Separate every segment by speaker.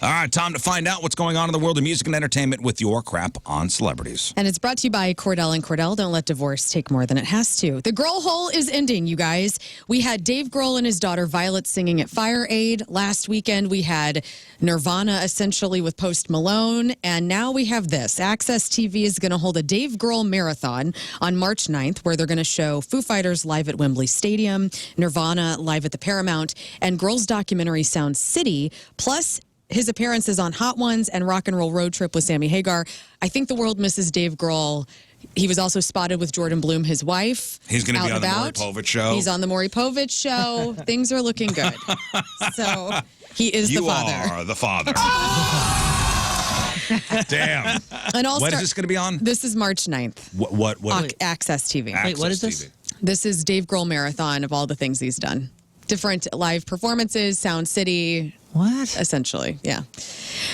Speaker 1: All right, time to find out what's going on in the world of music and entertainment with your crap on celebrities.
Speaker 2: And it's brought to you by Cordell and Cordell. Don't let divorce take more than it has to. The Grohl hole is ending, you guys. We had Dave Grohl and his daughter Violet singing at Fire Aid. Last weekend, we had Nirvana essentially with Post Malone. And now we have this. AXS-TV is going to hold a Dave Grohl marathon on March 9th, where they're going to show Foo Fighters live at Wembley Stadium, Nirvana live at the Paramount, and Grohl's documentary Sound City, plus his appearances on Hot Ones and Rock and Roll Road Trip with Sammy Hagar. I think the world misses Dave Grohl. He was also spotted with Jordan Bloom, his wife.
Speaker 1: He's going to be on the Maury Povich show.
Speaker 2: He's on the Maury Povich show. Things are looking good. So he is the father.
Speaker 1: You are the father. Damn.
Speaker 2: And
Speaker 1: When is this going to be on?
Speaker 2: This is March 9th.
Speaker 1: What?
Speaker 2: AXS-TV.
Speaker 3: Wait, what is this?
Speaker 2: This is Dave Grohl marathon of all the things he's done. Different live performances, Sound City.
Speaker 3: What?
Speaker 2: Essentially, yeah.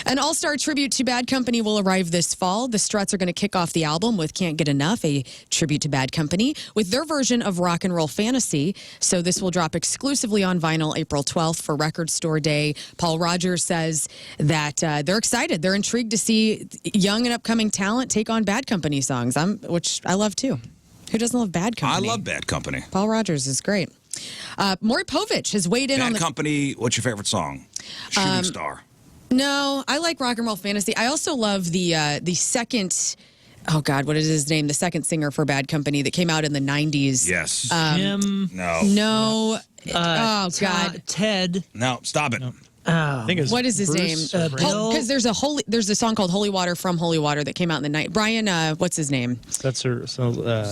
Speaker 2: An all-star tribute to Bad Company will arrive this fall. The Struts are going to kick off the album with Can't Get Enough, a tribute to Bad Company, with their version of Rock and Roll Fantasy. So this will drop exclusively on vinyl April 12th for Record Store Day. Paul Rogers says that they're excited. They're intrigued to see young and upcoming talent take on Bad Company songs, which I love too. Who doesn't love Bad Company?
Speaker 1: I love Bad Company.
Speaker 2: Paul Rogers is great. Maury Povich has weighed in on the...
Speaker 1: Bad Company, what's your favorite song? Shooting Star.
Speaker 2: No, I like Rock and Roll Fantasy. I also love the second... Oh, God, what is his name? The second singer for Bad Company that came out in the 90s.
Speaker 1: Yes.
Speaker 3: Jim.
Speaker 1: No.
Speaker 2: No. Oh, God.
Speaker 3: Ted.
Speaker 1: No, stop it.
Speaker 3: I
Speaker 4: think it's
Speaker 2: What is his
Speaker 4: Bruce
Speaker 2: name?
Speaker 3: Bill?
Speaker 2: Because there's a song called Holy Water from Holy Water that came out in the night. Brian, what's his name?
Speaker 4: That's her. So,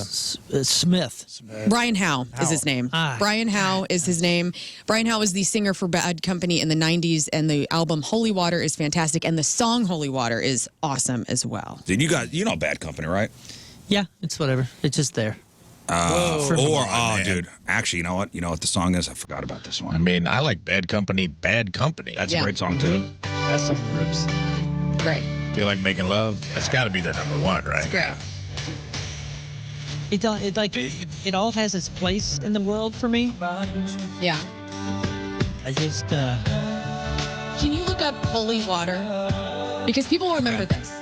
Speaker 3: Smith.
Speaker 2: Brian Howe is his name.
Speaker 3: Ah.
Speaker 2: Brian Howe is his name. Brian Howe was the singer for Bad Company in the 90s, and the album Holy Water is fantastic, and the song Holy Water is awesome as well.
Speaker 1: Dude, you know Bad Company, right?
Speaker 3: Yeah, it's whatever. It's just there.
Speaker 1: Dude. Actually, you know what? You know what the song is? I forgot about this
Speaker 5: I
Speaker 1: one.
Speaker 5: mean, I like Bad Company, Bad Company.
Speaker 1: That's
Speaker 2: Yeah.
Speaker 1: a great song, too.
Speaker 4: that's some rips.
Speaker 2: Great.
Speaker 5: Feel like making love. That's got to be the #1, right?
Speaker 2: Great.
Speaker 3: It all has its place in the world for me.
Speaker 2: Yeah.
Speaker 3: I just
Speaker 2: Can you look up Holy Water? Because people remember this.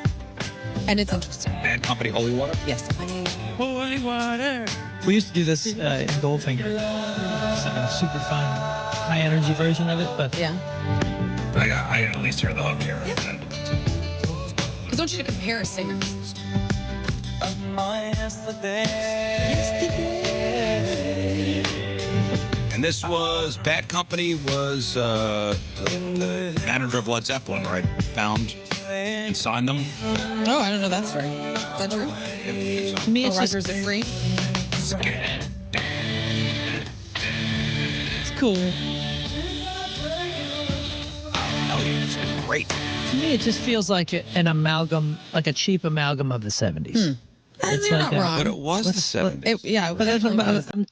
Speaker 2: And it's interesting.
Speaker 1: Bad Company, Holy Water?
Speaker 2: Yes.
Speaker 3: holy water. We used to do this in Goldfinger. It's a super fun, high energy version of it, but
Speaker 2: Yeah.
Speaker 1: I got at least hear the hook here.
Speaker 2: Because don't you compare singers?
Speaker 1: And this was, Bad Company was the manager of Led Zeppelin, right? Found and signed them.
Speaker 2: Oh, I don't know. That's right. Is that true?
Speaker 3: to me it's just
Speaker 2: Rogers are free.
Speaker 3: it's cool.
Speaker 1: It's great.
Speaker 3: To me, it just feels like an amalgam, like a cheap amalgam of the 70s. It's
Speaker 2: You're
Speaker 3: like
Speaker 2: not
Speaker 3: a-
Speaker 2: wrong.
Speaker 1: But it was the 70s.
Speaker 2: Yeah,
Speaker 3: But that's what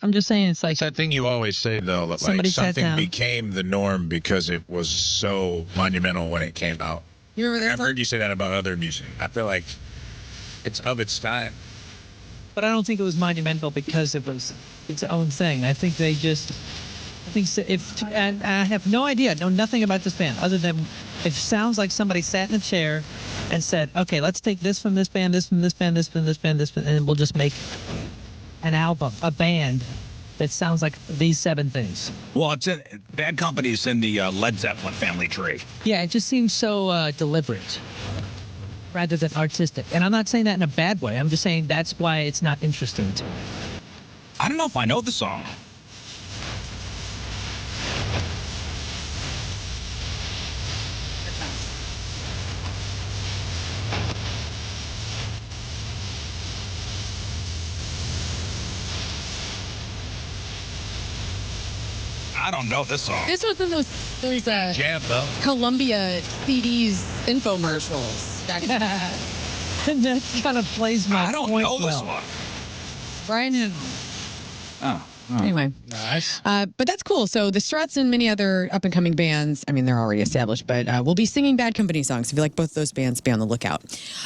Speaker 3: I'm just saying, it's like
Speaker 5: It's that thing you always say, though, that like
Speaker 3: Somebody sat
Speaker 5: something
Speaker 3: down.
Speaker 5: became the norm because it was so monumental when it came out.
Speaker 2: You remember that
Speaker 5: I've
Speaker 2: song?
Speaker 5: heard you say that about other music. I feel like it's of its time.
Speaker 3: But I don't think it was monumental because it was its own thing. I think they just, and I have no idea, know nothing about this band other than it sounds like somebody sat in a chair and said, okay, let's take this from this band, this from this band, this from this band, this from, and we'll just make an album, a band that sounds like these 7 things.
Speaker 1: Well, Bad Company's in the Led Zeppelin family tree.
Speaker 3: Yeah, it just seems so deliberate rather than artistic. And I'm not saying that in a bad way. I'm just saying that's why it's not interesting to me.
Speaker 1: I don't know if I know the song. I don't know this song.
Speaker 2: This was in those
Speaker 5: Jam, though.
Speaker 2: Columbia CDs infomercials.
Speaker 3: And that kind of plays my
Speaker 1: I don't
Speaker 3: point
Speaker 1: know this
Speaker 3: well.
Speaker 1: one.
Speaker 2: Brian,
Speaker 1: Oh,
Speaker 2: Anyway.
Speaker 4: Nice.
Speaker 2: But that's cool. So the Struts and many other up-and-coming bands, I mean, they're already established, but we'll be singing Bad Company songs. If you like both those bands, be on the lookout.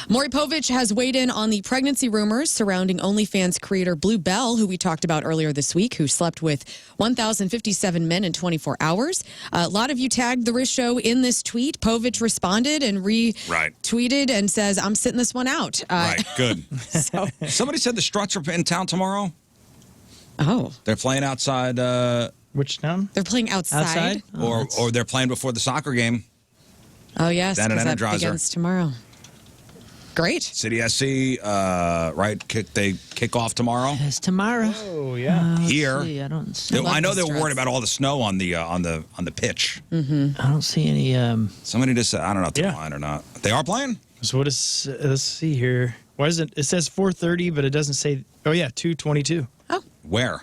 Speaker 2: Maury Povich has weighed in on the pregnancy rumors surrounding OnlyFans creator Blue Bell, who we talked about earlier this week, who slept with 1,057 men in 24 hours. A lot of you tagged the Riz Show in this tweet. Povich responded and retweeted and says, I'm sitting this one out.
Speaker 1: Right, good. Somebody said the Struts are in town tomorrow.
Speaker 2: Oh.
Speaker 1: They're playing outside.
Speaker 4: Which town?
Speaker 2: They're playing outside?
Speaker 1: Or they're playing before the soccer game.
Speaker 2: Oh, yes,
Speaker 1: Down at
Speaker 2: because that
Speaker 1: Energizer.
Speaker 2: begins tomorrow. Great.
Speaker 1: City SC, right? They kick off tomorrow.
Speaker 3: It's tomorrow.
Speaker 4: Oh, yeah.
Speaker 1: Here.
Speaker 3: I don't see.
Speaker 1: I know
Speaker 2: the
Speaker 1: they were worried
Speaker 2: Struts.
Speaker 1: about all the snow on the pitch.
Speaker 3: I don't see any.
Speaker 1: Somebody just said, I don't know if they're
Speaker 4: Yeah.
Speaker 1: playing or not. They are playing?
Speaker 4: So what is, let's see here. Why is it? It says 4:30, but it doesn't say, oh, yeah, 2:22.
Speaker 1: Where?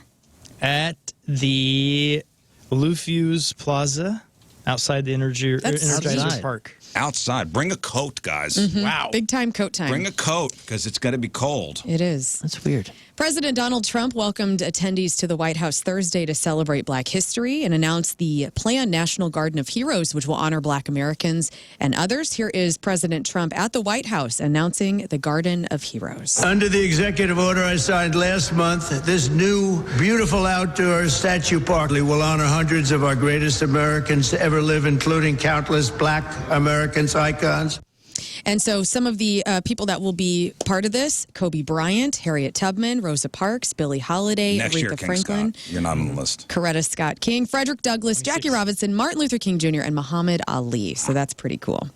Speaker 4: At the Lufuse Plaza outside the Energizer
Speaker 3: outside.
Speaker 4: Park.
Speaker 1: Outside. Bring a coat, guys.
Speaker 4: Wow.
Speaker 2: Big time coat time.
Speaker 1: Bring a coat because it's going to be cold.
Speaker 2: It is.
Speaker 3: That's weird.
Speaker 2: President Donald Trump welcomed attendees to the White House Thursday to celebrate Black history and announced the planned National Garden of Heroes, which will honor Black Americans and others. Here is President Trump at the White House announcing the Garden of Heroes.
Speaker 6: Under the executive order I signed last month, this new, beautiful outdoor statue park will honor hundreds of our greatest Americans to ever live, including countless Black Americans icons.
Speaker 2: And so some of the people that will be part of this, Kobe Bryant, Harriet Tubman, Rosa Parks, Billie Holiday,
Speaker 1: Next year,
Speaker 2: Aretha
Speaker 1: King
Speaker 2: Franklin,
Speaker 1: Scott. You're not on the list.
Speaker 2: Coretta Scott King, Frederick Douglass, Jackie Robinson, Martin Luther King Jr., and Muhammad Ali. So that's pretty cool.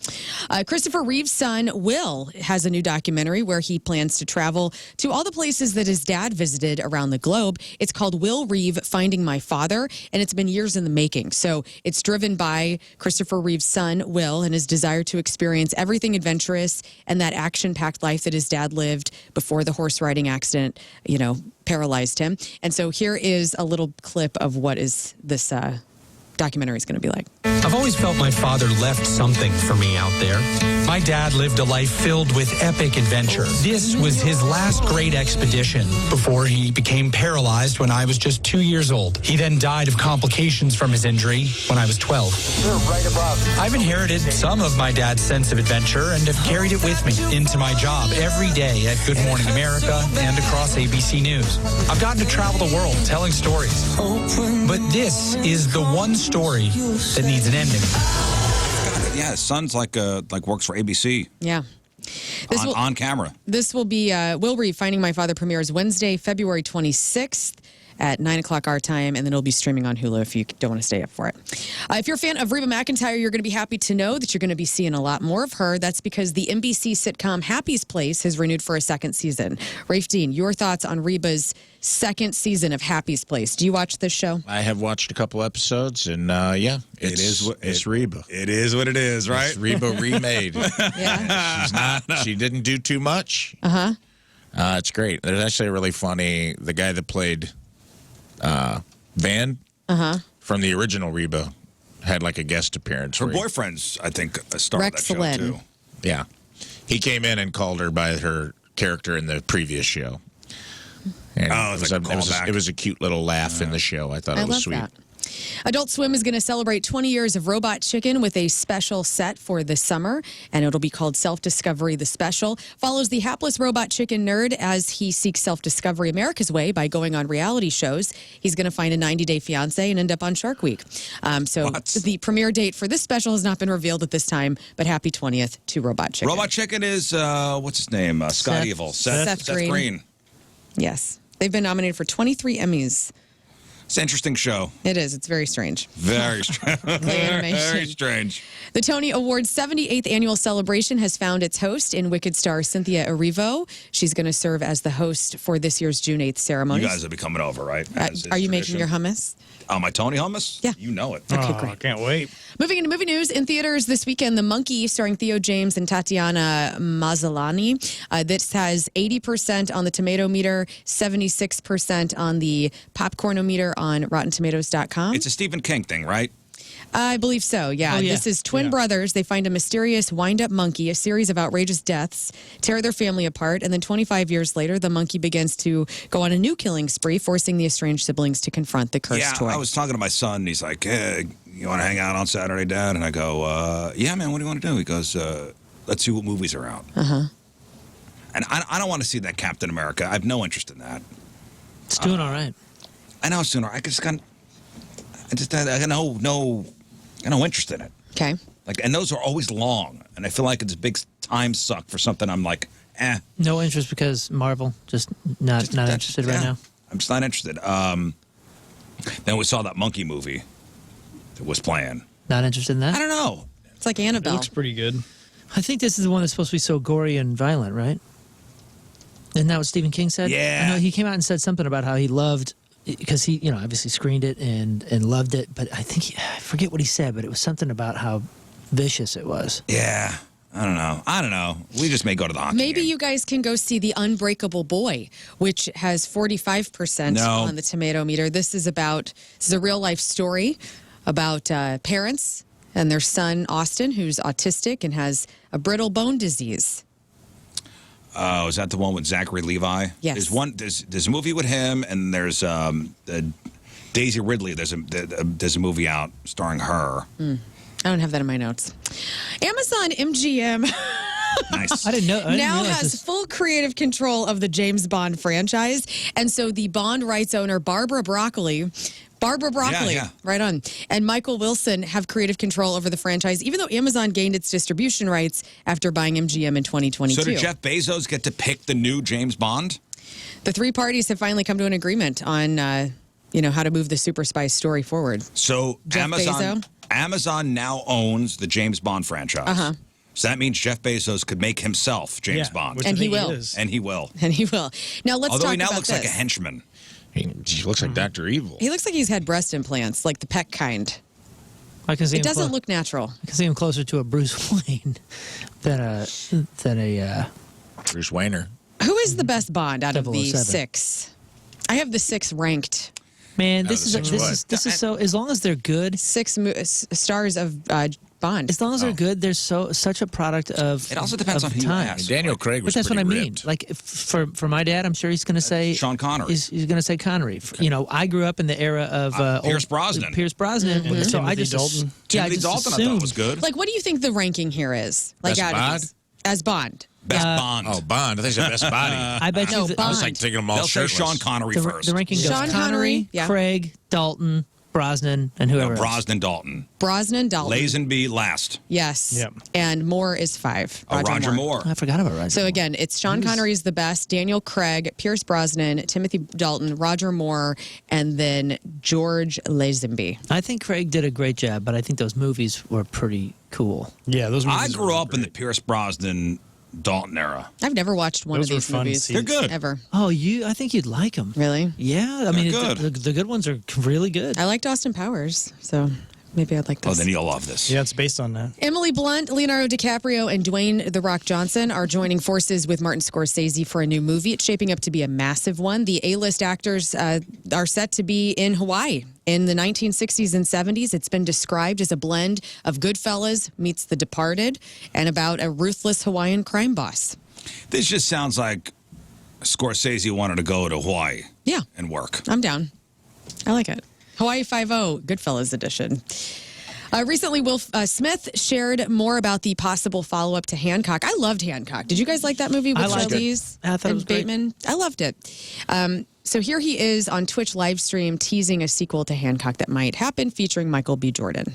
Speaker 2: Christopher Reeve's son, Will, has a new documentary where he plans to travel to all the places that his dad visited around the globe. It's called Will Reeve, Finding My Father, and it's been years in the making. So it's driven by Christopher Reeve's son, Will, and his desire to experience everything adventurous and that action-packed life that his dad lived before the horse riding accident, paralyzed him. And so here is a little clip of what is this documentary is going to be like.
Speaker 7: I've always felt my father left something for me out there. My dad lived a life filled with epic adventure. This was his last great expedition before he became paralyzed when I was just 2 years old. He then died of complications from his injury when I was 12.
Speaker 6: You're right above.
Speaker 7: I've inherited some of my dad's sense of adventure and have carried it with me into my job every day at Good Morning America and across ABC News. I've gotten to travel the world telling stories. But this is the one story that needs an ending.
Speaker 1: Yeah, his son's like works for ABC.
Speaker 2: Yeah.
Speaker 1: On camera.
Speaker 2: This will be Will Reeve, Finding My Father premieres Wednesday, February 26th. At 9 o'clock our time, and then it'll be streaming on Hulu if you don't want to stay up for it. If you're a fan of Reba McEntire, you're going to be happy to know that you're going to be seeing a lot more of her. That's because the NBC sitcom Happy's Place has renewed for a second season. Rafe Dean, your thoughts on Reba's second season of Happy's Place? Do you watch this show?
Speaker 5: I have watched a couple episodes, and it's Reba.
Speaker 1: It is what it is, right?
Speaker 5: It's Reba remade.
Speaker 2: Yeah.
Speaker 5: She didn't do too much. It's great. There's actually a really funny. The guy that played Van from the original Reba had like a guest appearance.
Speaker 1: Her
Speaker 5: where he-
Speaker 1: boyfriend's, I think, started
Speaker 2: Rex
Speaker 1: that show
Speaker 2: Lynn.
Speaker 1: too.
Speaker 5: Yeah, he came in and called her by her character in the previous show. And
Speaker 1: It's like a callback.
Speaker 5: it was a cute little laugh in the show. I thought
Speaker 2: I
Speaker 5: it was
Speaker 2: love
Speaker 5: sweet.
Speaker 2: that. Adult Swim is going to celebrate 20 years of Robot Chicken with a special set for the summer, and it'll be called Self-Discovery the Special. Follows the hapless robot chicken nerd as he seeks self-discovery America's way by going on reality shows. He's going to find a 90-day fiancé and end up on Shark Week. The premiere date for this special has not been revealed at this time, but happy 20th to Robot Chicken.
Speaker 1: Robot Chicken is, what's his name? Scott
Speaker 3: Seth.
Speaker 1: Evil.
Speaker 2: Seth Green. Yes. They've been nominated for 23 Emmys.
Speaker 1: It's an interesting show.
Speaker 2: It is. It's very strange.
Speaker 1: Very strange.
Speaker 2: animation.
Speaker 1: Very strange.
Speaker 2: The Tony Awards 78th annual celebration has found its host in Wicked star Cynthia Erivo. She's going to serve as the host for this year's June 8th ceremony.
Speaker 1: You guys will be coming over, right? As is
Speaker 2: Are you making
Speaker 1: tradition.
Speaker 2: your hummus?
Speaker 1: Oh, my Tony hummus?
Speaker 2: Yeah.
Speaker 1: You know it.
Speaker 2: Okay,
Speaker 4: Oh,
Speaker 2: great.
Speaker 4: I can't wait.
Speaker 2: Moving into movie news, in theaters this weekend, The Monkey, starring Theo James and Tatiana Maslany. This has 80% on the tomato meter, 76% on the popcornometer on RottenTomatoes.com.
Speaker 1: It's a Stephen King thing, right?
Speaker 2: I believe so, yeah.
Speaker 3: Oh, yeah.
Speaker 2: This is twin brothers. They find a mysterious wind-up monkey, a series of outrageous deaths, tear their family apart, and then 25 years later, the monkey begins to go on a new killing spree, forcing the estranged siblings to confront the cursed toy.
Speaker 1: I was talking to my son, and he's like, hey, you want to hang out on Saturday, Dad? And I go, yeah, man, what do you want to do? He goes, let's see what movies are out.
Speaker 2: Uh-huh.
Speaker 1: And I don't want to see that Captain America. I have no interest in that.
Speaker 3: It's doing all right.
Speaker 1: I know it's doing all right. I got no interest in it.
Speaker 2: Okay.
Speaker 1: Like, and those are always long, and I feel like it's a big time suck for something. I'm like, eh.
Speaker 3: No interest because Marvel, just not interested right now.
Speaker 1: I'm just not interested. Then we saw that monkey movie that was playing.
Speaker 3: Not interested in that?
Speaker 1: I don't know.
Speaker 2: It's like
Speaker 4: It
Speaker 2: Annabelle.
Speaker 4: looks pretty good.
Speaker 3: I think this is the one that's supposed to be so gory and violent, right? Isn't that what Stephen King said?
Speaker 1: Yeah.
Speaker 3: I know he came out and said something about how he loved, because he, obviously screened it and loved it, but I think, I forget what he said, but it was something about how vicious it was.
Speaker 1: Yeah. I don't know. We just may go to the hockey
Speaker 2: Maybe
Speaker 1: game.
Speaker 2: you guys can go see The Unbreakable Boy, which has 45% on the tomato meter. This is a real life story about parents and their son, Austin, who's autistic and has a brittle bone disease.
Speaker 1: Oh, is that the one with Zachary Levi?
Speaker 2: Yes.
Speaker 1: There's a movie with him, and there's Daisy Ridley. There's a movie out starring her.
Speaker 2: I don't have that in my notes. Amazon MGM
Speaker 1: Nice.
Speaker 3: I didn't
Speaker 2: now
Speaker 3: realize
Speaker 2: has
Speaker 3: this.
Speaker 2: full creative control of the James Bond franchise. And so the Bond rights owner, Barbara Broccoli,
Speaker 1: Yeah.
Speaker 2: right on, and Michael Wilson have creative control over the franchise, even though Amazon gained its distribution rights after buying MGM in 2022.
Speaker 1: So did Jeff Bezos get to pick the new James Bond?
Speaker 2: The three parties have finally come to an agreement on, how to move the super spy story forward.
Speaker 1: So
Speaker 2: Jeff Bezos?
Speaker 1: Amazon now owns the James Bond franchise.
Speaker 2: Uh-huh.
Speaker 1: So that means Jeff Bezos could make himself James Bond.
Speaker 2: And he will.
Speaker 1: And he will.
Speaker 2: And he will. Now let's
Speaker 1: Although
Speaker 2: talk
Speaker 1: he now
Speaker 2: about
Speaker 1: looks
Speaker 2: this.
Speaker 1: like a henchman.
Speaker 5: He looks like Dr. Evil.
Speaker 2: He looks like he's had breast implants, like the peck kind.
Speaker 3: I can see
Speaker 2: It
Speaker 3: him
Speaker 2: doesn't look natural.
Speaker 3: I can see him closer to a Bruce Wayne than a
Speaker 5: Bruce Wayner.
Speaker 2: Who is the best Bond out of the
Speaker 3: 007.
Speaker 2: 6? I have the 6 ranked.
Speaker 3: Man,
Speaker 5: No,
Speaker 3: this
Speaker 5: the
Speaker 3: is
Speaker 5: six what?
Speaker 3: so. As long as they're good,
Speaker 2: 6 stars of Bond.
Speaker 3: as long as they're good, they're such a product of.
Speaker 1: It also depends
Speaker 3: of
Speaker 1: on who you
Speaker 3: time.
Speaker 1: ask.
Speaker 5: Daniel Craig
Speaker 3: But
Speaker 5: was
Speaker 3: that's what I
Speaker 5: pretty
Speaker 3: mean.
Speaker 5: ripped.
Speaker 3: Like for my dad, I'm sure he's going to say
Speaker 1: Sean Connery.
Speaker 3: He's going to say Connery. I grew up in the era of
Speaker 1: Pierce Brosnan.
Speaker 3: Pierce Brosnan.
Speaker 2: Mm-hmm.
Speaker 3: So I
Speaker 4: Timothy
Speaker 3: just
Speaker 4: Dalton.
Speaker 3: Yeah, I
Speaker 1: Timothy
Speaker 3: just
Speaker 1: Dalton I
Speaker 3: assumed.
Speaker 1: thought was good.
Speaker 2: Like, what do you think the ranking here is? Like,
Speaker 5: Best
Speaker 2: out of
Speaker 5: Bond?
Speaker 2: these? As Bond.
Speaker 1: Best Bond.
Speaker 5: Oh, Bond. I think it's the best body.
Speaker 3: I bet
Speaker 2: No,
Speaker 3: you.
Speaker 2: Bond.
Speaker 5: I was like taking them all
Speaker 1: They'll say
Speaker 5: shirtless.
Speaker 1: Sean Connery
Speaker 3: The,
Speaker 1: first.
Speaker 3: the ranking goes
Speaker 2: Sean Connery, yeah.
Speaker 3: Craig, Dalton, Brosnan, and
Speaker 1: No,
Speaker 3: whoever else.
Speaker 1: Brosnan, Dalton.
Speaker 2: Brosnan, Dalton.
Speaker 1: Lazenby last.
Speaker 2: Yes.
Speaker 4: Yep.
Speaker 2: And Moore is 5.
Speaker 1: Roger Moore.
Speaker 3: I forgot about Roger.
Speaker 2: So
Speaker 3: Moore.
Speaker 2: again, it's Sean Connery is the best, Daniel Craig, Pierce Brosnan, Timothy Dalton, Roger Moore, and then George Lazenby.
Speaker 3: I think Craig did a great job, but I think those movies were pretty cool.
Speaker 4: Yeah, those movies
Speaker 1: I
Speaker 4: are
Speaker 1: grew
Speaker 4: really
Speaker 1: up in the
Speaker 4: great.
Speaker 1: Pierce Brosnan Dalton era.
Speaker 2: I've never watched one
Speaker 4: Those
Speaker 2: of
Speaker 4: were
Speaker 2: these
Speaker 4: fun to
Speaker 2: movies.
Speaker 4: see.
Speaker 1: They're good.
Speaker 2: Ever.
Speaker 3: Oh, I think you'd like them.
Speaker 2: Really?
Speaker 3: Yeah, I mean,
Speaker 1: good.
Speaker 3: the good ones are really good.
Speaker 2: I liked Austin Powers, so maybe I'd like
Speaker 1: Oh,
Speaker 2: this.
Speaker 1: then you'll love this.
Speaker 4: Yeah, it's based on that.
Speaker 2: Emily Blunt, Leonardo DiCaprio, and Dwayne The Rock Johnson are joining forces with Martin Scorsese for a new movie. It's shaping up to be a massive one. The A-list actors are set to be in Hawaii in the 1960s and 70s. It's been described as a blend of Goodfellas meets The Departed and about a ruthless Hawaiian crime boss.
Speaker 1: This just sounds like Scorsese wanted to go to Hawaii
Speaker 2: Yeah,
Speaker 1: and work.
Speaker 2: I'm down. I like it. Hawaii Five-0, Goodfellas edition. Recently, Will Smith shared more about the possible follow-up to Hancock. I loved Hancock. Did you guys like that movie with
Speaker 3: I liked it.
Speaker 2: Charlize
Speaker 3: I thought it
Speaker 2: and
Speaker 3: was great.
Speaker 2: Bateman? I loved it. So here he is on Twitch live stream teasing a sequel to Hancock that might happen featuring Michael B. Jordan.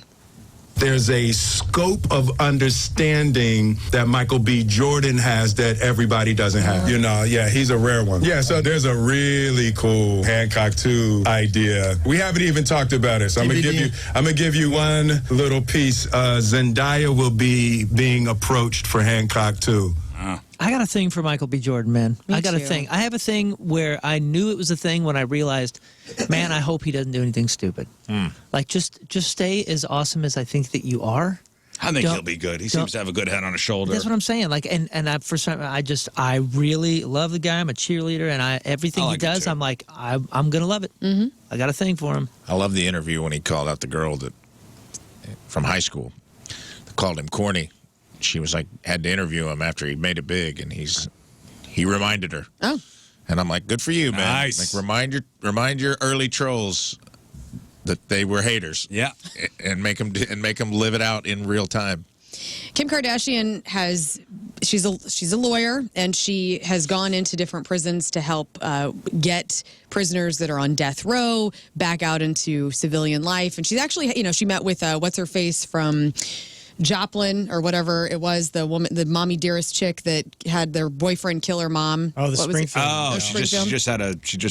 Speaker 8: There's a scope of understanding that Michael B. Jordan has that everybody doesn't have. He's a rare one. Yeah, so there's a really cool Hancock 2 idea. We haven't even talked about it, so I'm gonna give you one little piece. Zendaya will be being approached for Hancock 2.
Speaker 3: I got a thing for Michael B. Jordan, man.
Speaker 2: Me
Speaker 3: I got a
Speaker 2: too.
Speaker 3: thing. I have a thing where I knew it was a thing when I realized, man, I hope he doesn't do anything stupid. Like, just stay as awesome as I think that you are.
Speaker 1: I think
Speaker 3: Don't-
Speaker 1: he'll be good. He
Speaker 3: don't-
Speaker 1: seems to have a good head on his shoulder.
Speaker 3: That's what I'm saying. Like, and for some, I really love the guy. I'm a cheerleader, and everything
Speaker 1: I
Speaker 3: he
Speaker 1: like him
Speaker 3: does,
Speaker 1: too.
Speaker 3: I'm like, I'm gonna love it. Mm-hmm. I got a thing for him.
Speaker 5: I love the interview when he called out the girl that from high school. They called him corny. She was like, had to interview him after he'd made it big, and he reminded her.
Speaker 2: Oh.
Speaker 5: And I'm like, good for you, man.
Speaker 1: Nice.
Speaker 5: Like, remind your early trolls that they were haters.
Speaker 1: Yeah.
Speaker 5: And make them live it out in real time.
Speaker 2: Kim Kardashian she's a lawyer, and she has gone into different prisons to help get prisoners that are on death row back out into civilian life. And she's actually, she met with what's her face from Joplin or whatever it was, the mommy dearest chick that had their boyfriend kill her mom.
Speaker 4: Oh, the
Speaker 2: What was it?
Speaker 4: Springfield.
Speaker 1: Oh, she just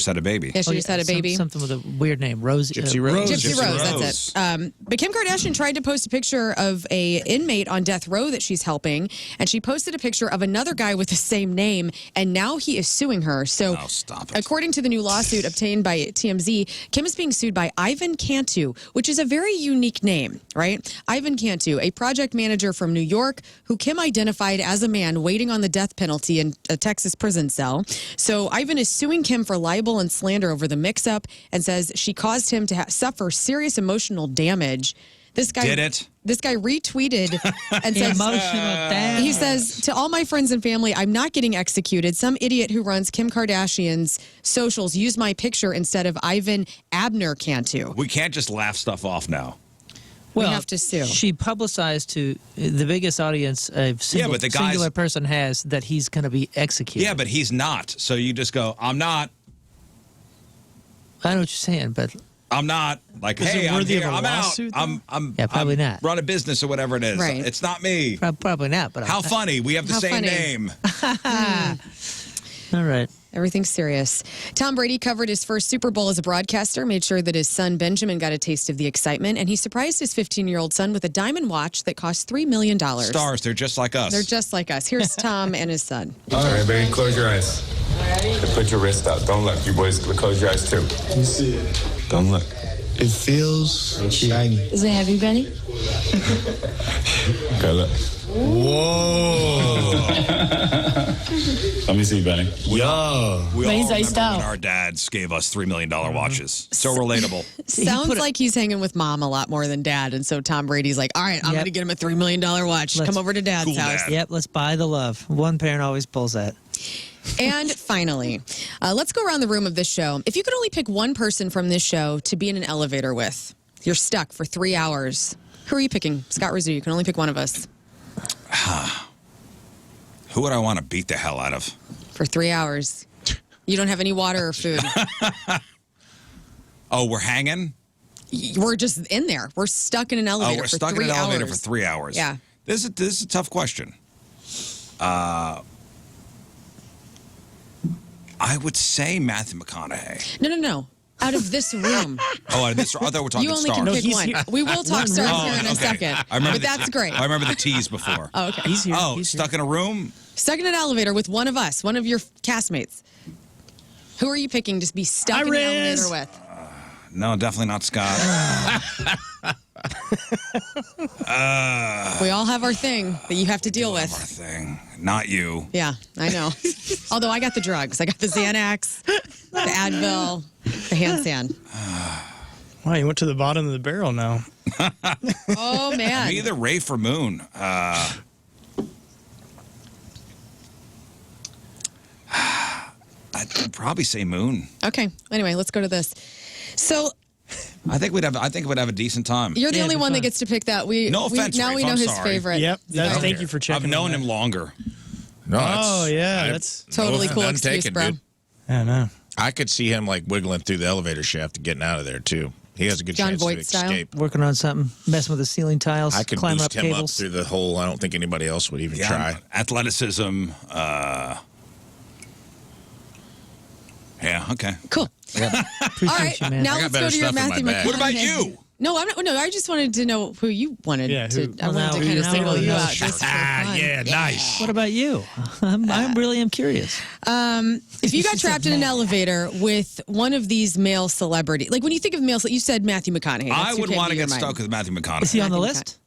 Speaker 1: had a baby.
Speaker 2: Yeah, she just had a baby.
Speaker 3: Something with a weird name. Rose.
Speaker 5: Gypsy Rose.
Speaker 2: Gypsy Rose, that's it. But Kim Kardashian tried to post a picture of a inmate on death row that she's helping, and she posted a picture of another guy with the same name, and now he is suing her. So,
Speaker 1: Oh, stop it.
Speaker 2: according to the new lawsuit obtained by TMZ, Kim is being sued by Ivan Cantu, which is a very unique name, right? Ivan Cantu, a project manager from New York, who Kim identified as a man waiting on the death penalty in a Texas prison cell. So Ivan is suing Kim for libel and slander over the mix-up, and says she caused him to suffer serious emotional damage. This guy
Speaker 1: Did it?
Speaker 2: This guy retweeted and said,
Speaker 3: Emotional damage.
Speaker 2: he says, to all my friends and family, I'm not getting executed. Some idiot who runs Kim Kardashian's socials used my picture instead of Ivan Abner Cantu.
Speaker 1: We can't just laugh stuff off now.
Speaker 2: We have to sue.
Speaker 3: She publicized to the biggest audience a single,
Speaker 1: but the guy's-
Speaker 3: singular person has that he's going to be executed.
Speaker 1: Yeah, but he's not. So you just go, I'm not.
Speaker 3: I know what you're saying, but
Speaker 1: I'm not. Like,
Speaker 4: Is it
Speaker 1: hey, I'm
Speaker 4: worthy of
Speaker 1: here.
Speaker 4: a
Speaker 1: I'm out.
Speaker 4: lawsuit, though?
Speaker 1: I'm
Speaker 3: Yeah, probably
Speaker 1: I'm
Speaker 3: not.
Speaker 1: Run a business or whatever it is.
Speaker 2: Right.
Speaker 1: It's not me.
Speaker 3: probably not. But
Speaker 1: How funny. We have the
Speaker 2: How
Speaker 1: same
Speaker 2: funny.
Speaker 1: name.
Speaker 3: all right.
Speaker 2: Everything's serious. Tom Brady covered his first Super Bowl as a broadcaster, made sure that his son Benjamin got a taste of the excitement, and he surprised his 15-year-old son with a diamond watch that cost $3 million.
Speaker 1: Stars, they're just like us.
Speaker 2: They're just like us. Here's Tom and his son.
Speaker 8: All right, baby, close your eyes. Put your wrist out. Don't look. You boys close your eyes too. Let me see it. Don't look. It feels shiny.
Speaker 9: Is it heavy, Benny?
Speaker 8: Okay, look. Whoa. Let me see, Benny. Yo.
Speaker 1: we
Speaker 9: But
Speaker 1: all
Speaker 9: he's iced
Speaker 1: remember
Speaker 9: out.
Speaker 1: when our dads gave us $3 million watches. So relatable.
Speaker 2: Sounds
Speaker 3: put it-
Speaker 2: like he's hanging with mom a lot more than dad, and so Tom Brady's like, all right, I'm
Speaker 3: Yep.
Speaker 2: going to get him a $3 million watch.
Speaker 3: Let's-
Speaker 2: Come over to dad's
Speaker 1: Cool
Speaker 2: house.
Speaker 1: dad.
Speaker 3: Yep, let's buy the love. One parent always pulls that.
Speaker 2: And finally, let's go around the room of this show. If you could only pick one person from this show to be in an elevator with, you're stuck for 3 hours. Who are you picking? Scott Rizzo, you can only pick one of us.
Speaker 1: Who would I want to beat the hell out of?
Speaker 2: For 3 hours. You don't have any water or food.
Speaker 1: Oh, we're hanging?
Speaker 2: We're just in there. We're stuck in an
Speaker 1: Oh,
Speaker 2: elevator
Speaker 1: we're
Speaker 2: for
Speaker 1: stuck
Speaker 2: 3
Speaker 1: in an elevator for
Speaker 2: hours.
Speaker 1: 3 hours.
Speaker 2: Yeah.
Speaker 1: This is a tough question. I would say Matthew McConaughey.
Speaker 2: No. Out of this room.
Speaker 1: Oh, I thought we were talking
Speaker 2: You only
Speaker 1: stars.
Speaker 2: can pick
Speaker 4: he's
Speaker 2: one.
Speaker 4: here.
Speaker 2: We will talk stars
Speaker 1: Oh,
Speaker 2: here in a
Speaker 1: okay.
Speaker 2: second.
Speaker 1: I remember
Speaker 2: But that's great.
Speaker 1: I remember the tease before.
Speaker 2: Oh, okay.
Speaker 3: He's here.
Speaker 1: Oh,
Speaker 3: He's
Speaker 1: stuck in a room?
Speaker 2: Stuck in an elevator with one of us, one of your castmates. Who are you picking to be stuck in an
Speaker 4: Iris.
Speaker 2: elevator with?
Speaker 1: No, definitely not Scott.
Speaker 2: We all have our thing that you have to deal
Speaker 1: Our
Speaker 2: with.
Speaker 1: thing. Not you.
Speaker 2: Yeah, I know. Although I got the drugs. I got the Xanax, the Advil, the hand sand.
Speaker 4: Wow, you went to the bottom of the barrel now.
Speaker 2: Oh, man.
Speaker 1: I'm either Rafe or Moon. I'd probably say Moon.
Speaker 2: Okay. Anyway, let's go to this. So
Speaker 1: I think we'd have a decent time.
Speaker 2: you're the
Speaker 3: Yeah,
Speaker 2: only
Speaker 3: it'd be
Speaker 2: one that
Speaker 3: fun.
Speaker 2: gets to pick that.
Speaker 1: No offense,
Speaker 2: now
Speaker 1: Rafe,
Speaker 2: we know
Speaker 1: I'm
Speaker 2: his
Speaker 1: sorry.
Speaker 2: favorite.
Speaker 4: Yep. Thank you for checking.
Speaker 1: I've known
Speaker 4: on
Speaker 1: him
Speaker 4: that.
Speaker 1: longer.
Speaker 5: No,
Speaker 4: Oh, yeah, that's
Speaker 2: Totally cool
Speaker 5: none
Speaker 2: excuse,
Speaker 5: taken,
Speaker 2: bro.
Speaker 5: dude.
Speaker 4: I know.
Speaker 5: I could see him like wiggling through the elevator shaft and getting out of there too. He has a good
Speaker 2: John
Speaker 5: chance
Speaker 2: Voight
Speaker 5: to
Speaker 2: style?
Speaker 5: escape.
Speaker 3: Working on something, messing with the ceiling tiles,
Speaker 5: I could
Speaker 3: climbing
Speaker 5: boost
Speaker 3: up
Speaker 5: him
Speaker 3: cables.
Speaker 5: up through the hole. I don't think anybody else would even try.
Speaker 1: Athleticism. Yeah, okay.
Speaker 2: Cool.
Speaker 3: Appreciate
Speaker 2: All right.
Speaker 3: you, man.
Speaker 2: Now
Speaker 5: I got
Speaker 2: let's go
Speaker 5: better
Speaker 2: to your
Speaker 5: stuff in my
Speaker 2: Matthew
Speaker 5: bag.
Speaker 2: McConaughey.
Speaker 1: What about you?
Speaker 2: No, I just wanted to know who you wanted
Speaker 4: Yeah,
Speaker 2: to.
Speaker 4: who-
Speaker 2: I wanted
Speaker 3: Well,
Speaker 2: to
Speaker 3: now
Speaker 2: kind of
Speaker 3: we
Speaker 2: single
Speaker 3: know.
Speaker 2: you
Speaker 3: No,
Speaker 2: out.
Speaker 3: sure.
Speaker 2: just for fun.
Speaker 1: nice.
Speaker 3: What about you? I really am curious.
Speaker 2: If you got trapped in an elevator with one of these male celebrities, like when you think of male, you said Matthew McConaughey. That's
Speaker 1: I
Speaker 2: who
Speaker 1: would
Speaker 2: came
Speaker 1: want to
Speaker 2: your
Speaker 1: get
Speaker 2: mind.
Speaker 1: stuck with Matthew McConaughey.
Speaker 3: Is he on the
Speaker 2: Matthew
Speaker 3: list?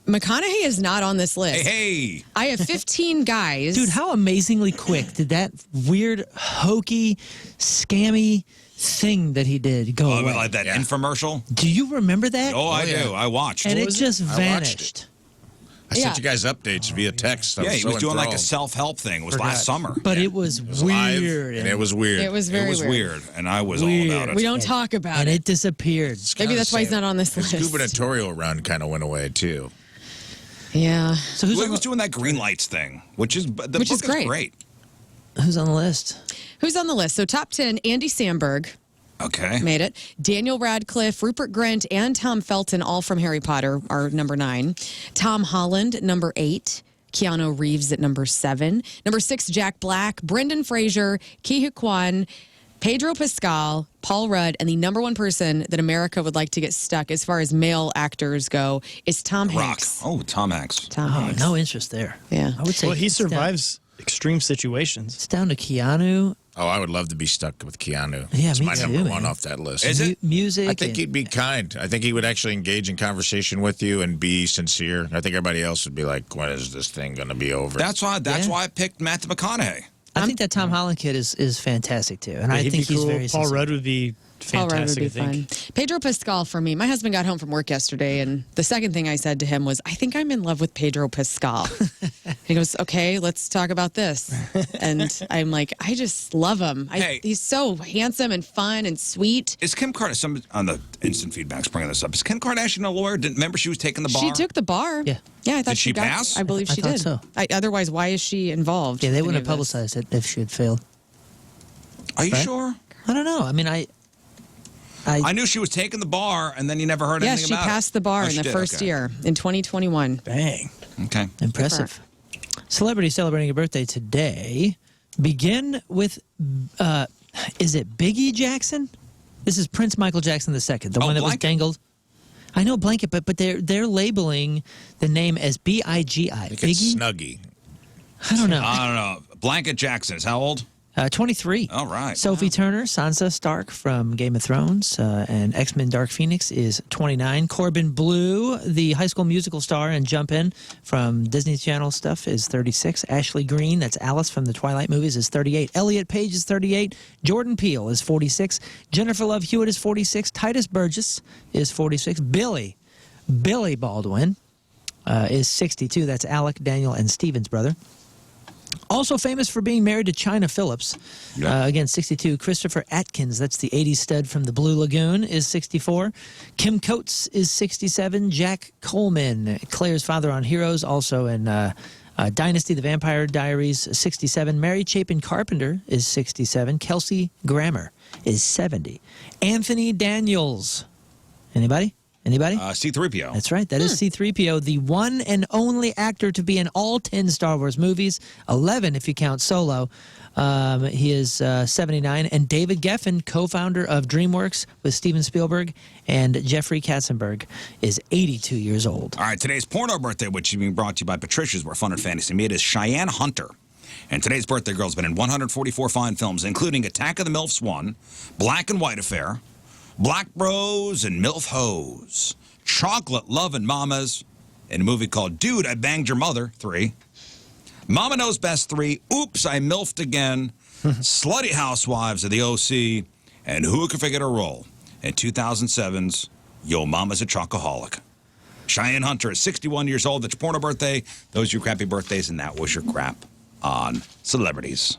Speaker 2: McConaughey is not on this list.
Speaker 1: Hey,
Speaker 2: I have 15 guys.
Speaker 3: Dude, how amazingly quick did that weird, hokey, scammy thing that he did go away.
Speaker 1: Like that infomercial?
Speaker 3: Do you remember that?
Speaker 1: Oh, I do. I watched.
Speaker 3: And it just
Speaker 5: I watched
Speaker 3: vanished.
Speaker 5: I sent you guys updates via text.
Speaker 1: Yeah, he was doing like a
Speaker 5: enthralled.
Speaker 1: self-help thing. It was last summer.
Speaker 3: But it was
Speaker 5: live,
Speaker 3: weird.
Speaker 5: and it was weird.
Speaker 2: It was very
Speaker 1: weird, and I was all about it.
Speaker 2: We don't talk about
Speaker 3: and
Speaker 2: it.
Speaker 3: it disappeared.
Speaker 2: Maybe that's why he's not on this
Speaker 5: His
Speaker 2: list.
Speaker 5: gubernatorial run kind of went away too.
Speaker 2: Yeah.
Speaker 3: So who's
Speaker 1: Well,
Speaker 3: on
Speaker 1: he was doing that green lights thing, which is the book
Speaker 2: is great.
Speaker 3: Who's on the list?
Speaker 2: Who's on the list? So top 10, Andy Samberg
Speaker 1: Okay.
Speaker 2: made it. Daniel Radcliffe, Rupert Grint, and Tom Felton, all from Harry Potter, are number 9. Tom Holland, number 8. Keanu Reeves at number 7. Number 6, Jack Black, Brendan Fraser, Ke Huy Quan, Pedro Pascal, Paul Rudd, and the number one person that America would like to get stuck as far as male actors go is Tom Hanks.
Speaker 1: Oh, Tom Hanks.
Speaker 2: Tom Hanks.
Speaker 3: No interest there.
Speaker 2: Yeah.
Speaker 3: I would say
Speaker 4: Well, he
Speaker 3: it's down-
Speaker 4: survives extreme situations.
Speaker 3: It's down to Keanu.
Speaker 5: Oh, I would love to be stuck with Keanu.
Speaker 3: Yeah,
Speaker 5: It's
Speaker 3: me
Speaker 5: my
Speaker 3: too,
Speaker 5: number
Speaker 3: man.
Speaker 5: one off that list.
Speaker 1: Is it?
Speaker 3: Music.
Speaker 5: I think
Speaker 3: and-
Speaker 5: he'd be kind. I think he would actually engage in conversation with you and be sincere. I think everybody else would be like, when is this thing going to be over?
Speaker 1: That's why
Speaker 3: Yeah.
Speaker 1: I picked Matthew McConaughey.
Speaker 3: I think that Tom Holland kid is fantastic too, and I
Speaker 4: He'd
Speaker 3: think
Speaker 4: be
Speaker 3: he's
Speaker 4: cool.
Speaker 3: very
Speaker 4: Paul
Speaker 3: sincere.
Speaker 4: Rudd would be
Speaker 2: Paul Rudd would
Speaker 4: fantastic,
Speaker 2: be
Speaker 4: I think.
Speaker 2: fun. Pedro Pascal for me. My husband got home from work yesterday, and the second thing I said to him was, I think I'm in love with Pedro Pascal. He goes, okay, let's talk about this. And I'm like, I just love him.
Speaker 1: Hey.
Speaker 2: He's so handsome and fun and sweet.
Speaker 1: Is Kim Kardashian, on the instant feedback's bringing this up, is Kim Kardashian a lawyer? Remember she was taking the bar?
Speaker 2: She took the bar.
Speaker 3: Yeah.
Speaker 2: Yeah, I thought
Speaker 1: Did she
Speaker 2: got,
Speaker 1: pass?
Speaker 2: I believe
Speaker 3: I
Speaker 2: she
Speaker 3: thought
Speaker 2: did.
Speaker 3: so.
Speaker 2: Otherwise, why is she involved?
Speaker 3: Yeah, they
Speaker 2: in
Speaker 3: wouldn't
Speaker 2: any
Speaker 3: have
Speaker 2: of this?
Speaker 3: publicized it if she had failed.
Speaker 1: Are you
Speaker 3: Right?
Speaker 1: sure?
Speaker 3: I don't know. I mean,
Speaker 1: I knew she was taking the bar, and then you never heard
Speaker 2: Yes,
Speaker 1: anything
Speaker 2: she
Speaker 1: about it.
Speaker 2: passed the bar
Speaker 1: Oh,
Speaker 2: in
Speaker 1: she
Speaker 2: the
Speaker 1: did?
Speaker 2: first
Speaker 1: Okay.
Speaker 2: year in 2021.
Speaker 4: Bang.
Speaker 1: Okay.
Speaker 3: impressive. Celebrity celebrating a birthday today. Begin with, is it Biggie Jackson? This is Prince Michael Jackson II, the one that was
Speaker 1: Blanket.
Speaker 3: dangled. I know Blanket, but they're labeling the name as B-I-G-I.
Speaker 5: I think it's
Speaker 3: Biggie?
Speaker 5: Snuggie.
Speaker 3: I don't know.
Speaker 1: I don't know. Blanket Jackson is how old?
Speaker 3: 23.
Speaker 1: All right.
Speaker 3: Sophie Turner, Sansa Stark from Game of Thrones and X-Men Dark Phoenix is 29. Corbin Blue, the High School Musical star and Jump In from Disney Channel stuff, is 36. Ashley Greene, that's Alice from the Twilight movies, is 38. Elliot Page is 38. Jordan Peele is 46. Jennifer Love Hewitt is 46. Titus Burgess is 46. Billy Baldwin is 62. That's Alec, Daniel, and Steven's brother. Also famous for being married to China Phillips. Again, 62. Christopher Atkins, that's the 80s stud from the Blue Lagoon, is 64. Kim Coates is 67. Jack Coleman, Claire's father on Heroes, also in Dynasty, The Vampire Diaries, 67. Mary Chapin Carpenter is 67. Kelsey Grammer is 70. Anthony Daniels. Anybody?
Speaker 1: C-3PO.
Speaker 3: That's right. That is C-3PO, the one and only actor to be in all 10 Star Wars movies, 11 if you count Solo. He is 79. And David Geffen, co-founder of DreamWorks with Steven Spielberg and Jeffrey Katzenberg, is 82 years old.
Speaker 1: All right, today's porno birthday, which is being brought to you by Patricia's, where fun and fantasy meet, is Cheyenne Hunter. And today's birthday girl's been in 144 fine films, including Attack of the MILFs 1, Black and White Affair, Black Bros and MILF Hoes, Chocolate Lovin' Mamas, in a movie called Dude, I Banged Your Mother 3, Mama Knows Best 3, Oops, I MILFed Again, Slutty Housewives of the OC, and Who Could Forget a Role in 2007's Yo Mama's a Chocoholic. Cheyenne Hunter is 61 years old. That's your porno birthday. Those are your crappy birthdays, and that was your crap on celebrities.